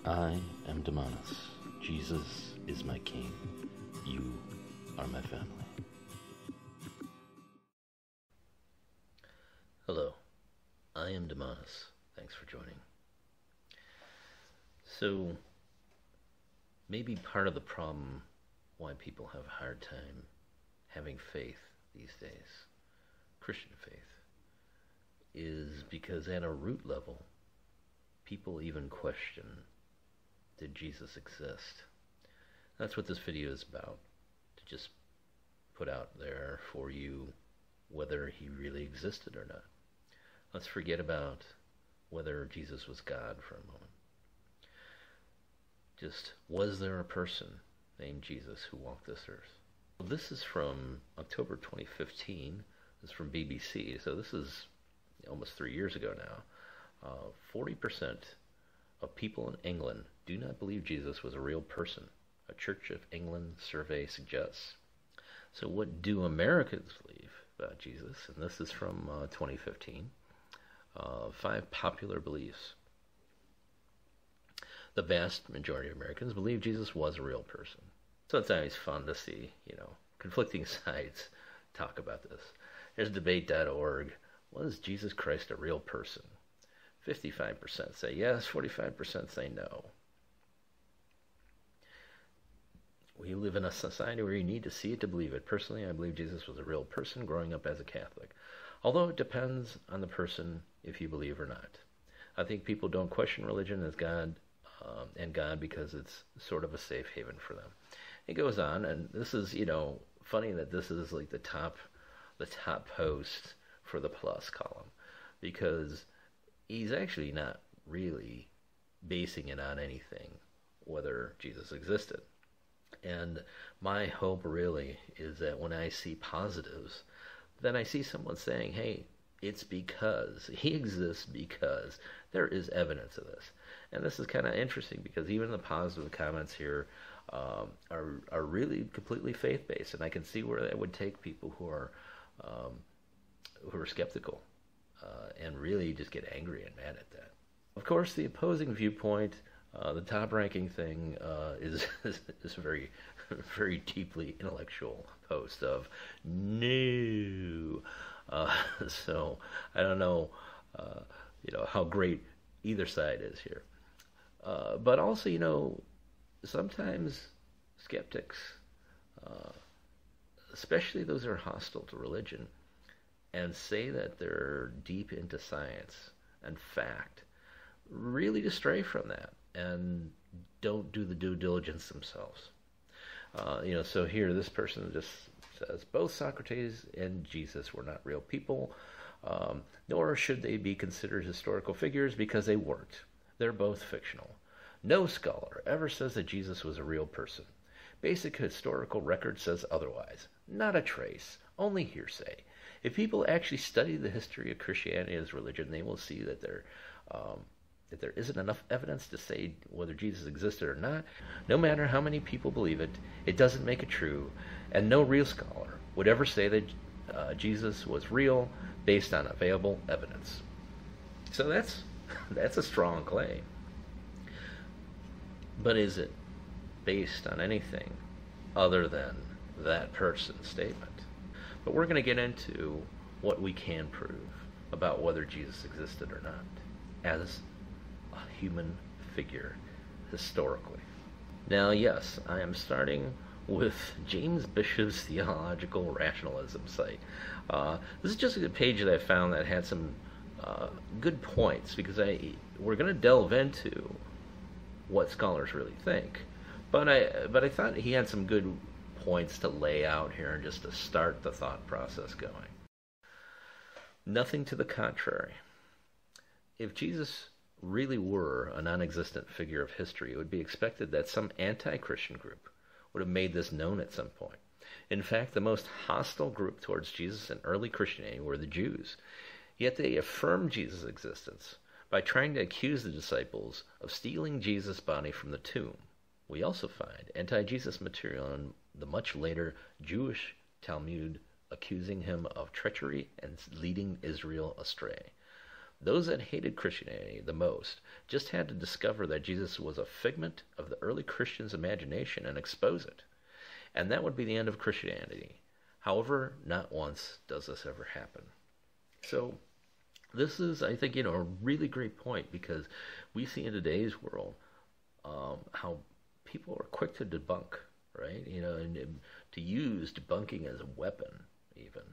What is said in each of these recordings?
I am Damonous. Jesus is my king. You are my family. Hello, I am Damonous. Thanks for joining. So, maybe part of the problem why people have a hard time having faith these days, Christian faith, is because at a root level, people even question, did Jesus exist? That's what this video is about, to just put out there for you whether he really existed or not. Let's forget about whether Jesus was God for a moment. Just, was there a person named Jesus who walked this earth? Well, this is from October 2015. This is from BBC, so this is almost 3 years ago now. 40% of people in England do not believe Jesus was a real person, a Church of England survey suggests. So what do Americans believe about Jesus? And this is from 2015. 5 popular beliefs. The vast majority of Americans believe Jesus was a real person. So it's always fun to see, conflicting sides talk about this. There's debate.org. Was Jesus Christ a real person? 55% say yes, 45% say no. We live in a society where you need to see it to believe it. Personally, I believe Jesus was a real person growing up as a Catholic. Although it depends on the person if you believe or not. I think people don't question religion as God and God because it's sort of a safe haven for them. It goes on, and this is, funny that this is like the top post for the plus column, because he's actually not really basing it on anything, whether Jesus existed. And my hope really is that when I see positives, then I see someone saying, hey, it's because he exists, because there is evidence of this. And this is kind of interesting because even the positive comments here are really completely faith-based, and I can see where that would take people who are skeptical and really just get angry and mad at that. Of course, the opposing viewpoint, the top-ranking thing, is a very, very deeply intellectual post of no. So I don't know, how great either side is here. But also, sometimes skeptics, especially those who are hostile to religion, and say that they're deep into science and fact, really stray from that and don't do the due diligence themselves. So here this person just says, both Socrates and Jesus were not real people, nor should they be considered historical figures because they weren't. They're both fictional. No scholar ever says that Jesus was a real person. Basic historical record says otherwise. Not a trace, only hearsay. If people actually study the history of Christianity as religion, they will see that there isn't enough evidence to say whether Jesus existed or not. No matter how many people believe it, it doesn't make it true, and no real scholar would ever say that Jesus was real based on available evidence. So that's a strong claim. But is it based on anything other than that person's statement? But we're going to get into what we can prove about whether Jesus existed or not as a human figure historically. Now, yes, I am starting with James Bishop's Theological Rationalism site. This is just a page that I found that had some good points, because we're going to delve into what scholars really think. But I thought he had some good points to lay out here and just to start the thought process going. Nothing to the contrary. If Jesus really were a non-existent figure of history, it would be expected that some anti-Christian group would have made this known at some point. In fact, the most hostile group towards Jesus in early Christianity were the Jews. Yet they affirmed Jesus' existence by trying to accuse the disciples of stealing Jesus' body from the tomb. We also find anti-Jesus material in the much later Jewish Talmud accusing him of treachery and leading Israel astray. Those that hated Christianity the most just had to discover that Jesus was a figment of the early Christians' imagination and expose it. And that would be the end of Christianity. However, not once does this ever happen. So this is, I think, a really great point, because we see in today's world how people are quick to debunk, right? And to use debunking as a weapon, even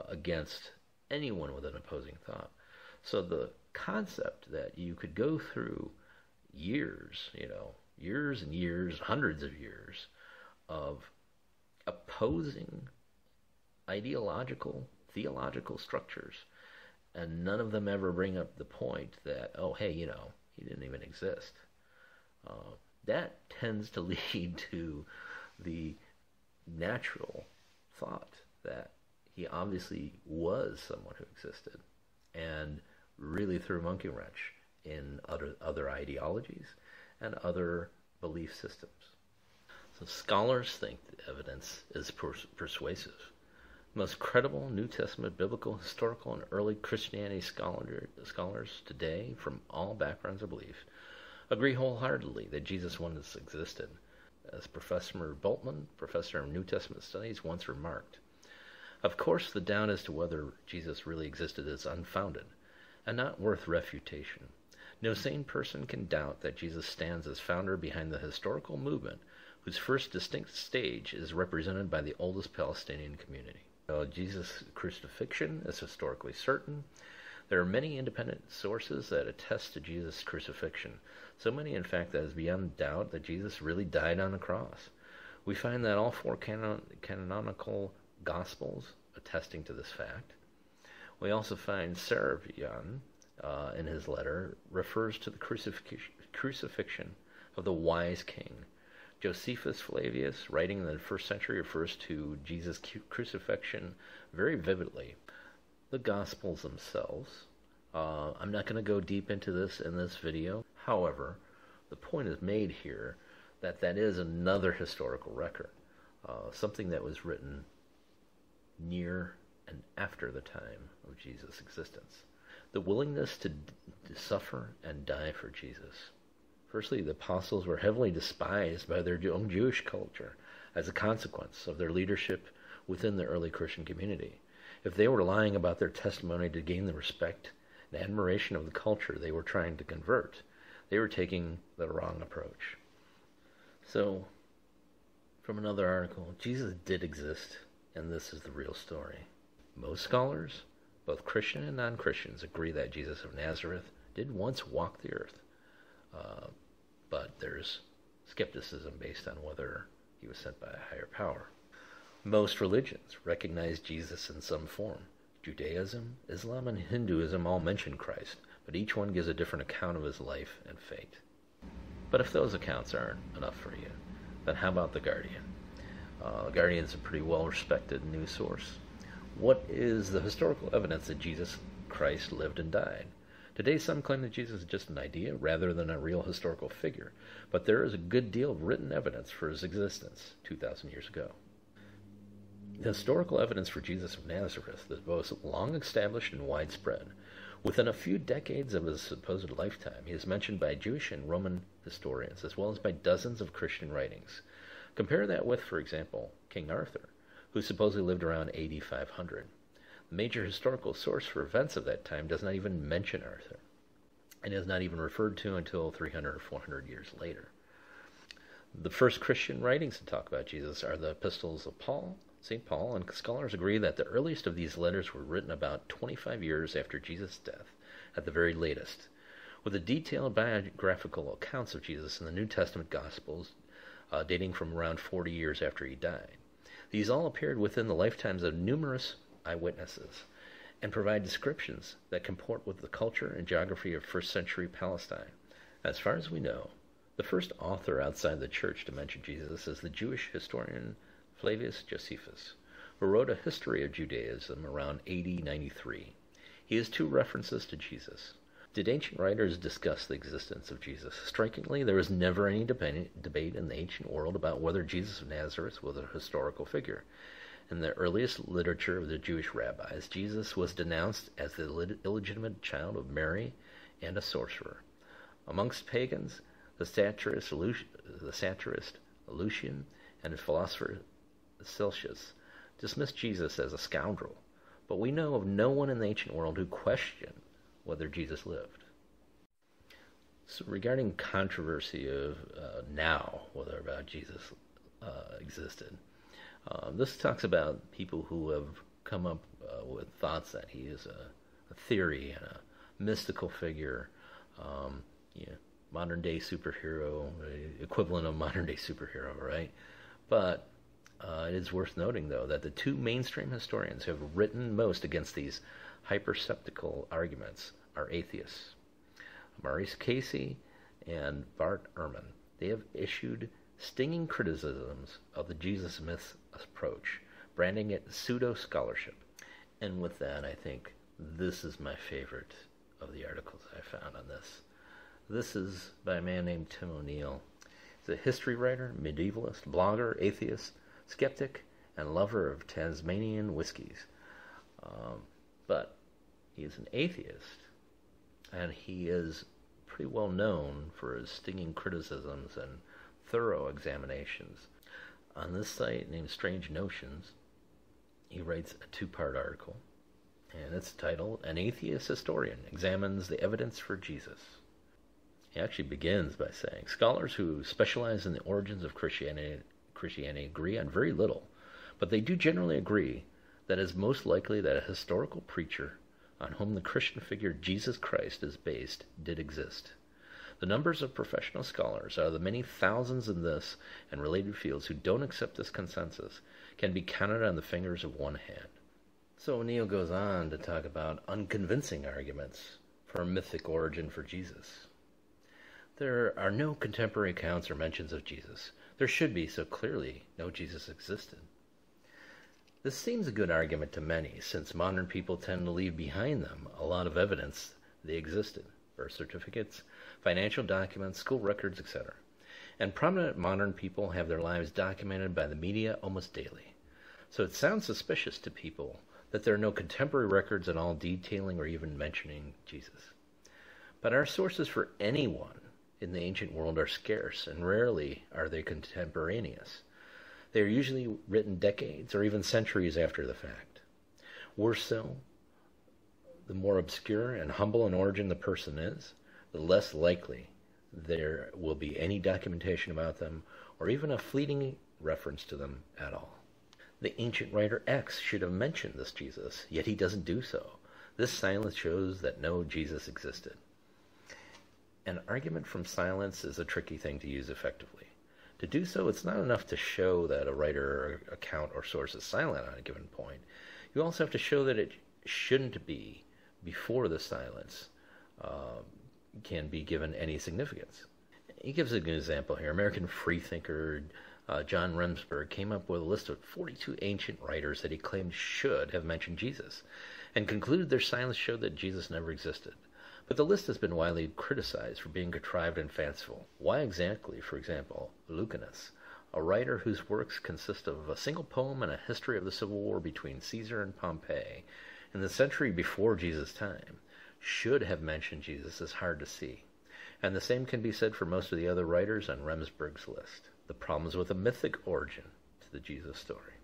against anyone with an opposing thought. So the concept that you could go through years, years and years, hundreds of years of opposing ideological, theological structures, and none of them ever bring up the point that, oh, hey, he didn't even exist. That tends to lead to the natural thought that he obviously was someone who existed, and really threw a monkey wrench in other ideologies and other belief systems. So scholars think the evidence is persuasive. Most credible New Testament, biblical, historical, and early Christianity scholars today, from all backgrounds of belief, agree wholeheartedly that Jesus once existed. As Professor Bultmann, professor of New Testament studies, once remarked, of course, the doubt as to whether Jesus really existed is unfounded and not worth refutation. No sane person can doubt that Jesus stands as founder behind the historical movement whose first distinct stage is represented by the oldest Palestinian community. Jesus' crucifixion is historically certain. There are many independent sources that attest to Jesus' crucifixion, so many, in fact, that it is beyond doubt that Jesus really died on the cross. We find that all four canonical Gospels attesting to this fact. We also find Serapion, in his letter, refers to the crucifixion of the wise king. Josephus Flavius, writing in the 1st century, refers to Jesus' crucifixion very vividly. The Gospels themselves, I'm not going to go deep into this in this video. However, the point is made here that is another historical record, something that was written near and after the time of Jesus' existence. The willingness to suffer and die for Jesus. Firstly, the apostles were heavily despised by their own Jewish culture as a consequence of their leadership within the early Christian community. If they were lying about their testimony to gain the respect and admiration of the culture they were trying to convert, they were taking the wrong approach. So, from another article, Jesus did exist, and this is the real story. Most scholars, both Christian and non-Christians, agree that Jesus of Nazareth did once walk the earth. But there's skepticism based on whether he was sent by a higher power. Most religions recognize Jesus in some form. Judaism, Islam, and Hinduism all mention Christ, but each one gives a different account of his life and fate. But if those accounts aren't enough for you, then how about The Guardian? The Guardian is a pretty well-respected news source. What is the historical evidence that Jesus Christ lived and died? Today, some claim that Jesus is just an idea rather than a real historical figure, but there is a good deal of written evidence for his existence 2,000 years ago. The historical evidence for Jesus of Nazareth is both long established and widespread. Within a few decades of his supposed lifetime, he is mentioned by Jewish and Roman historians, as well as by dozens of Christian writings. Compare that with, for example, King Arthur, who supposedly lived around AD 500. The major historical source for events of that time does not even mention Arthur, and is not even referred to until 300 or 400 years later. The first Christian writings to talk about Jesus are the epistles of St. Paul, and scholars agree that the earliest of these letters were written about 25 years after Jesus' death, at the very latest, with the detailed biographical accounts of Jesus in the New Testament Gospels dating from around 40 years after he died. These all appeared within the lifetimes of numerous eyewitnesses and provide descriptions that comport with the culture and geography of first century Palestine. As far as we know, the first author outside the church to mention Jesus is the Jewish historian Flavius Josephus, who wrote a history of Judaism around AD 93. He has two references to Jesus. Did ancient writers discuss the existence of Jesus? Strikingly, there was never any debate in the ancient world about whether Jesus of Nazareth was a historical figure. In the earliest literature of the Jewish rabbis, Jesus was denounced as the illegitimate child of Mary and a sorcerer. Amongst pagans, the satirist Lucian and philosopher Celsius dismissed Jesus as a scoundrel, but we know of no one in the ancient world who questioned whether Jesus lived. So regarding controversy of now, whether about Jesus existed, this talks about people who have come up with thoughts that he is a theory and a mystical figure, modern-day superhero, equivalent of modern-day superhero, right? But it is worth noting, though, that the two mainstream historians who have written most against these hyperceptical arguments are atheists. Maurice Casey and Bart Ehrman. They have issued stinging criticisms of the Jesus myth approach, branding it pseudo-scholarship. And with that, I think this is my favorite of the articles I found on this. This is by a man named Tim O'Neill. He's a history writer, medievalist, blogger, atheist, skeptic, and lover of Tasmanian whiskies. But he is an atheist, and he is pretty well known for his stinging criticisms and thorough examinations. On this site named Strange Notions, he writes a two-part article, and it's titled, An Atheist Historian Examines the Evidence for Jesus. He actually begins by saying, scholars who specialize in the origins of Christianity agree on very little, but they do generally agree that it is most likely that a historical preacher on whom the Christian figure Jesus Christ is based did exist. The numbers of professional scholars out of the many thousands in this and related fields who don't accept this consensus can be counted on the fingers of one hand. So O'Neill goes on to talk about unconvincing arguments for a mythic origin for Jesus. There are no contemporary accounts or mentions of Jesus. There should be, so clearly no Jesus existed. This seems a good argument to many, since modern people tend to leave behind them a lot of evidence they existed. Birth certificates, financial documents, school records, etc. And prominent modern people have their lives documented by the media almost daily. So it sounds suspicious to people that there are no contemporary records at all detailing or even mentioning Jesus. But our sources for anyone in the ancient world are scarce, and rarely are they contemporaneous. They are usually written decades or even centuries after the fact. Worse so, the more obscure and humble in origin the person is, the less likely there will be any documentation about them or even a fleeting reference to them at all. The ancient writer X should have mentioned this Jesus, yet he doesn't do so. This silence shows that no Jesus existed. An argument from silence is a tricky thing to use effectively. To do so, it's not enough to show that a writer, account, or source is silent on a given point. You also have to show that it shouldn't be before the silence can be given any significance. He gives an example here. American freethinker John Remsburg came up with a list of 42 ancient writers that he claimed should have mentioned Jesus, and concluded their silence showed that Jesus never existed. But the list has been widely criticized for being contrived and fanciful. Why exactly, for example, Lucanus, a writer whose works consist of a single poem and a history of the civil war between Caesar and Pompey in the century before Jesus' time, should have mentioned Jesus is hard to see. And the same can be said for most of the other writers on Remsburg's list. The problems with a mythic origin to the Jesus story.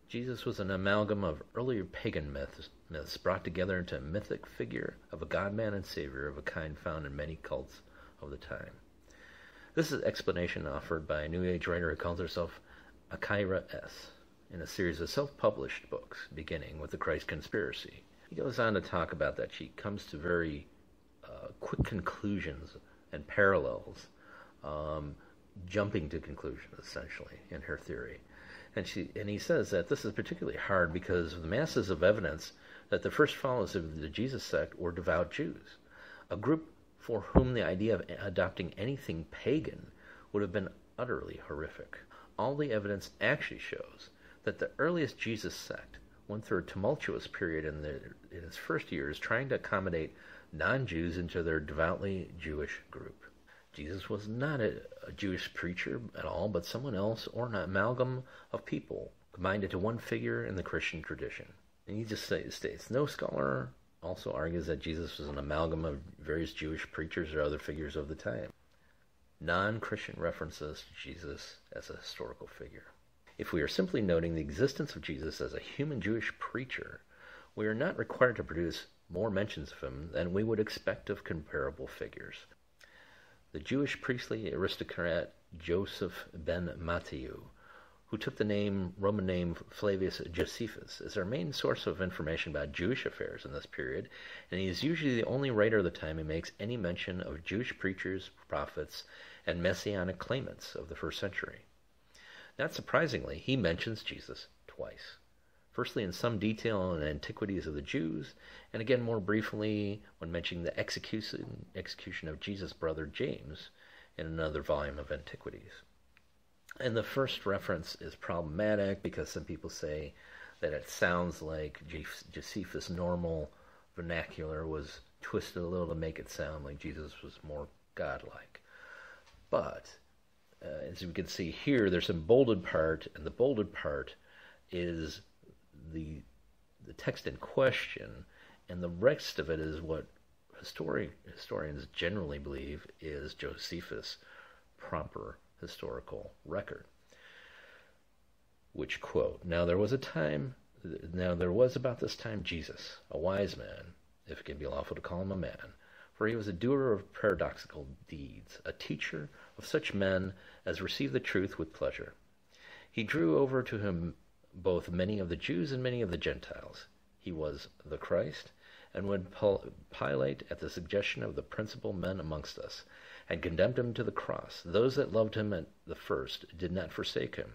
Jesus was an amalgam of earlier pagan myths brought together into a mythic figure of a God-man and Savior of a kind found in many cults of the time. This is an explanation offered by a New Age writer who calls herself Akira S. in a series of self-published books, beginning with the Christ Conspiracy. He goes on to talk about that she comes to very quick conclusions and parallels, jumping to conclusions, essentially, in her theory. And he says that this is particularly hard because of the masses of evidence that the first followers of the Jesus sect were devout Jews, a group for whom the idea of adopting anything pagan would have been utterly horrific. All the evidence actually shows that the earliest Jesus sect went through a tumultuous period in its first years trying to accommodate non-Jews into their devoutly Jewish group. Jesus was not a Jewish preacher at all, but someone else or an amalgam of people minded to one figure in the Christian tradition. And he just states, no scholar also argues that Jesus was an amalgam of various Jewish preachers or other figures of the time. Non-Christian references to Jesus as a historical figure. If we are simply noting the existence of Jesus as a human Jewish preacher, we are not required to produce more mentions of him than we would expect of comparable figures. The Jewish priestly aristocrat Joseph ben Matthew, who took the Roman name Flavius Josephus, is our main source of information about Jewish affairs in this period, and he is usually the only writer of the time who makes any mention of Jewish preachers, prophets, and messianic claimants of the first century. Not surprisingly, he mentions Jesus twice. Firstly, in some detail on the antiquities of the Jews, and again more briefly when mentioning the execution of Jesus' brother James in another volume of Antiquities. And the first reference is problematic because some people say that it sounds like Josephus' normal vernacular was twisted a little to make it sound like Jesus was more godlike. But as we can see here, there's some bolded part, and the bolded part is the text in question, and the rest of it is what historians generally believe is Josephus' proper historical record. Which quote, Now there was about this time Jesus, a wise man, if it can be lawful to call him a man, for he was a doer of paradoxical deeds, a teacher of such men as receive the truth with pleasure. He drew over to him both many of the Jews and many of the Gentiles. He was the Christ, and when Pilate, at the suggestion of the principal men amongst us, had condemned him to the cross, those that loved him at the first did not forsake him.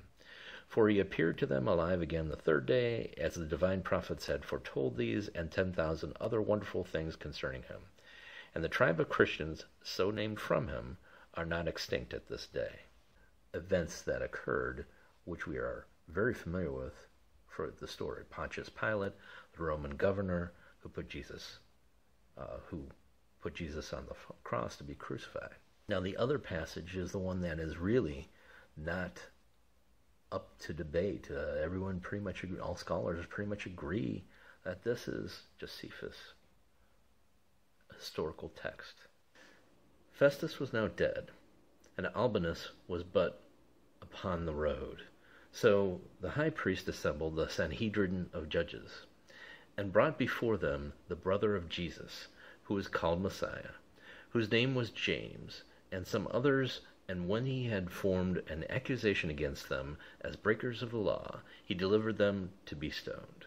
For he appeared to them alive again the third day, as the divine prophets had foretold these and 10,000 other wonderful things concerning him. And the tribe of Christians, so named from him, are not extinct at this day. Events that occurred, which we are very familiar with for the story. Pontius Pilate, the Roman governor, who put Jesus on the cross to be crucified. Now the other passage is the one that is really not up to debate. Everyone pretty much agree, all scholars pretty much agree that this is Josephus' historical text. Festus was now dead, and Albinus was but upon the road. So the high priest assembled the Sanhedrin of judges, and brought before them the brother of Jesus, who was called Messiah, whose name was James, and some others, and when he had formed an accusation against them as breakers of the law, he delivered them to be stoned.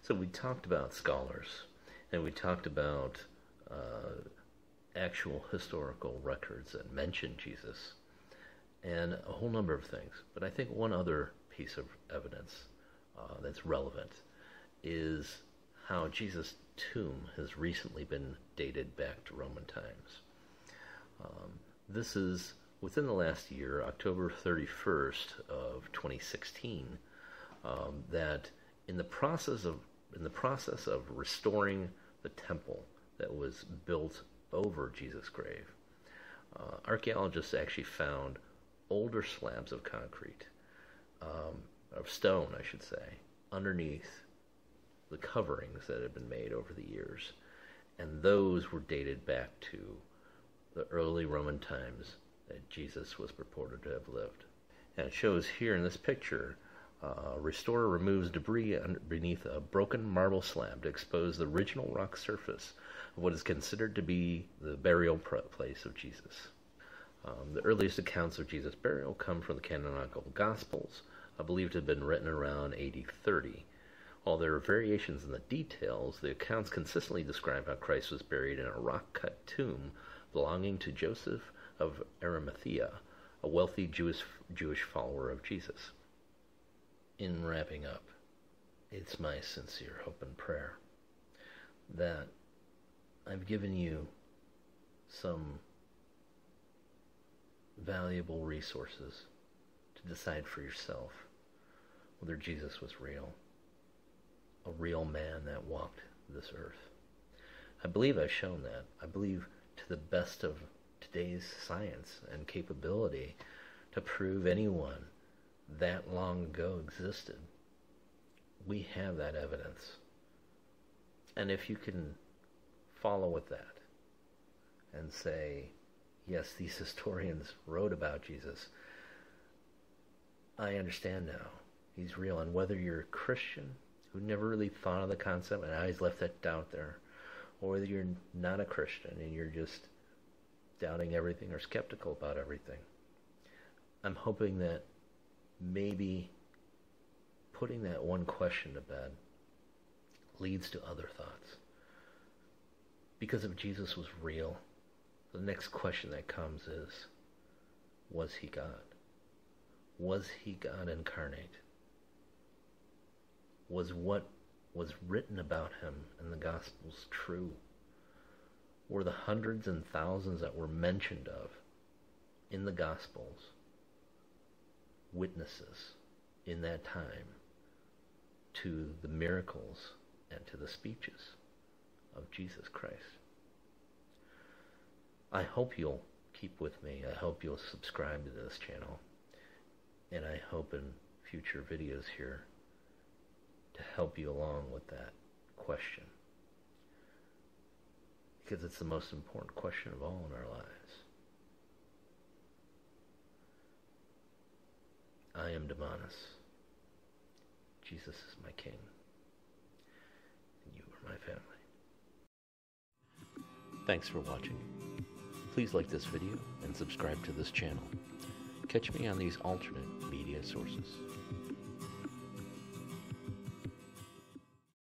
So we talked about scholars, and we talked about actual historical records that mention Jesus, and a whole number of things. But I think one other piece of evidence that's relevant is how Jesus' tomb has recently been dated back to Roman times. This is within the last year, October 31st of 2016, that in the process of restoring the temple that was built over Jesus' grave, archaeologists actually found older slabs of concrete, of stone, I should say, underneath the coverings that had been made over the years. And those were dated back to the early Roman times that Jesus was purported to have lived. And it shows here in this picture, a restorer removes debris beneath a broken marble slab to expose the original rock surface of what is considered to be the burial place of Jesus. The earliest accounts of Jesus' burial come from the canonical Gospels, believed to have been written around AD 30. While there are variations in the details, the accounts consistently describe how Christ was buried in a rock-cut tomb belonging to Joseph of Arimathea, a wealthy Jewish follower of Jesus. In wrapping up, it's my sincere hope and prayer that I've given you some valuable resources to decide for yourself whether Jesus was real, a real man that walked this earth. I believe I've shown that. I believe to the best of today's science and capability to prove anyone that long ago existed. We have that evidence. And if you can follow with that and say, yes, these historians wrote about Jesus, I understand now. He's real. And whether you're a Christian who never really thought of the concept and always left that doubt there, or whether you're not a Christian and you're just doubting everything or skeptical about everything, I'm hoping that maybe putting that one question to bed leads to other thoughts. Because if Jesus was real, the next question that comes is, was he God? Was he God incarnate? Was what was written about him in the Gospels true? Were the hundreds and thousands that were mentioned of in the Gospels witnesses in that time to the miracles and to the speeches of Jesus Christ? I hope you'll keep with me. I hope you'll subscribe to this channel. And I hope in future videos here to help you along with that question. Because it's the most important question of all in our lives. I am Damonous. Jesus is my King. And you are my family. Thanks for watching. Please like this video and subscribe to this channel. Catch me on these alternate media sources.